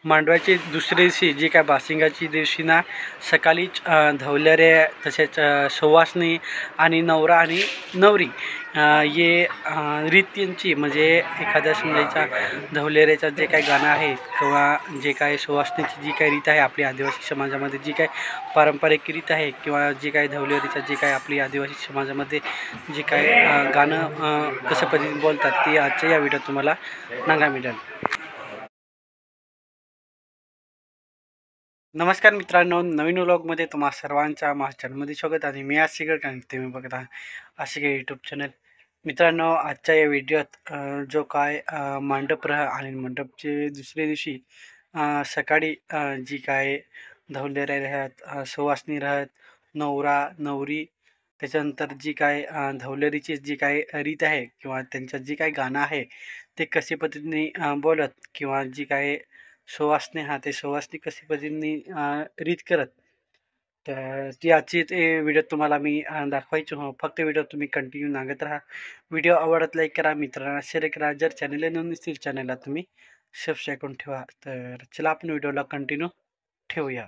मांडव्याची दुसऱ्या दिवशी जी काय बासिंगाची दिवशी ना सकाळीच धवलेरे तसेच सुवासिनी आणि नवरा आणि नवरी ये रीतींची म्हणजे एखाद्या समजायच्या धवलेऱ्याचं जे काही गाणं आहे किंवा जे काही सुवासिनीची जी काही रीत आहे आपली आदिवासी समाजामध्ये जी काही पारंपरिक रीत आहे किंवा जी काही धवलेरीचं जी काही आपली आदिवासी समाजामध्ये जे काय गाणं कसं पद्धतीने बोलतात ते आजच्या या व्हिडिओत तुम्हाला सांगा मिळेल. नमस्कार मित्रांनो, नवीन व्लॉगमध्ये तुम्हा सर्वांच्या माझ्या चॅनलमध्ये स्वागत आहे. मी आशिक आणि तुम्ही बघत आहात आशिक यूट्यूब चॅनल. मित्रांनो, आजच्या या व्हिडिओत जो काय मंडप आणि मंडपचे दुसऱ्या दिवशी सकाळी जी काय धवलेरे राहत सुवासिनी राहत नवरा नवरी त्याच्यानंतर जी काय धवलेरीची जी काय रीत आहे किंवा त्यांचं जी काही गाणं आहे ते कशी पद्धतीने बोलत किंवा जी काय सुवासिनी हा ते सुवासिनी कशी पद्धतीने रीत करत तर ती आजची ते व्हिडिओ तुम्हाला मी दाखवायची हो. फक्त व्हिडिओ तुम्ही कंटिन्यू नागत राहा. व्हिडिओ आवडत लाईक करा, मित्रांना शेअर करा. जर चॅनलला नोंद नसतील चॅनलला तुम्ही सबस्क्राईब करून ठेवा. तर चला आपण व्हिडिओला कंटिन्यू ठेवूया.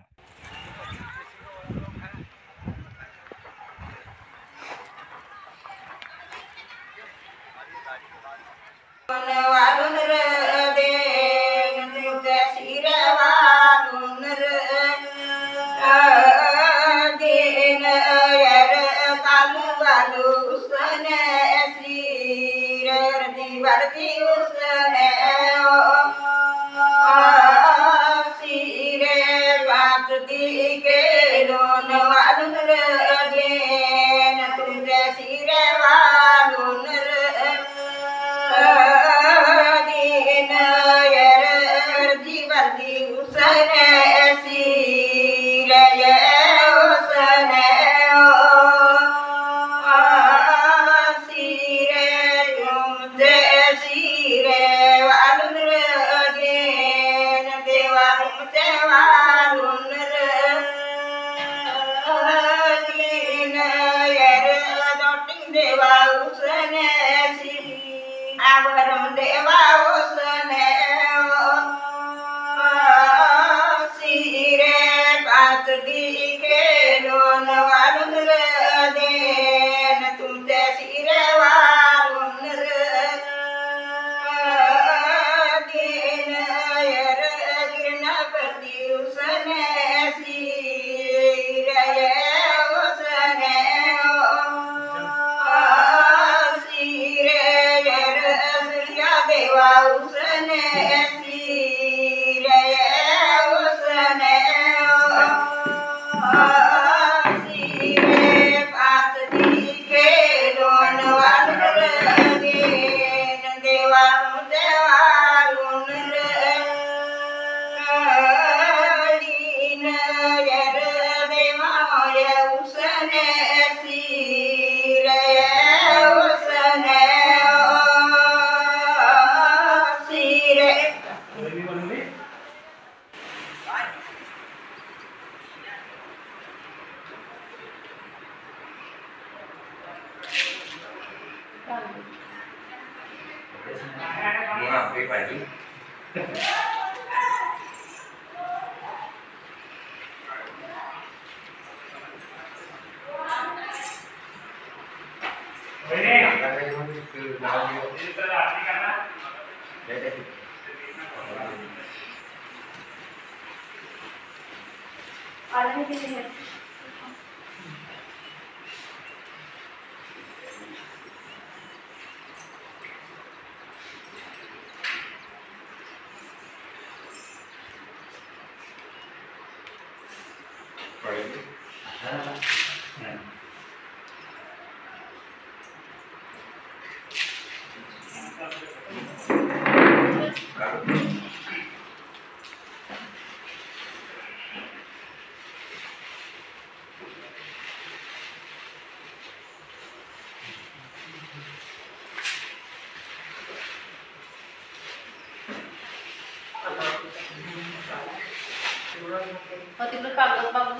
तिकडे कागद बाबू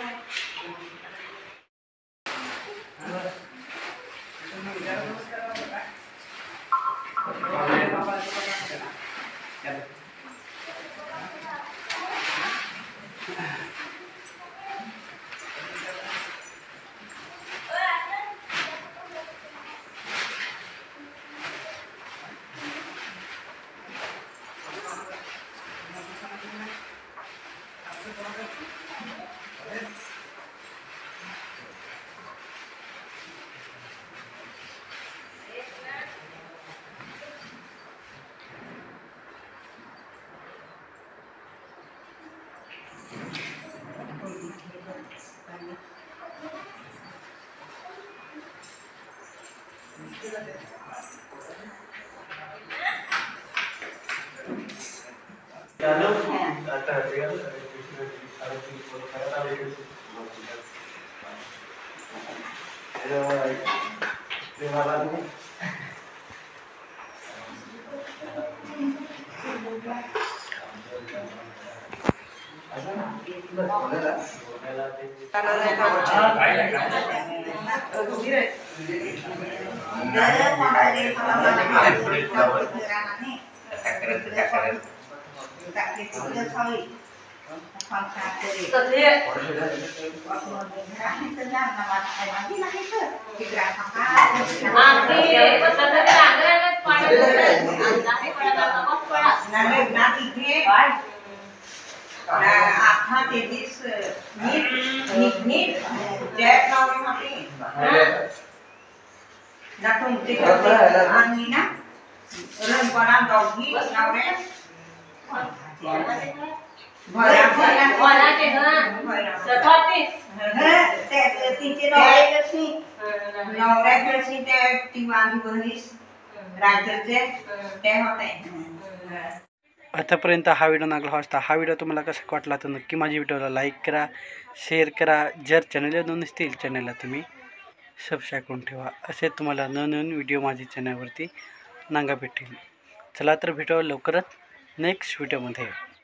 आतापर्यंत हा व्हिडिओ नागला असता. हा व्हिडिओ तुम्हाला कसा वाटला तर नक्की माझ्या व्हिडिओला लाईक करा, शेअर करा. जर चॅनलला नवीन नसतील चॅनलला तुम्ही सबस्क्राईब करून ठेवा. असे तुम्हाला नवीन व्हिडिओ माझ्या चॅनलवरती नांगा भेटतील. चला तर भेटूया लवकरच नेक्स्ट व्हिडिओमध्ये.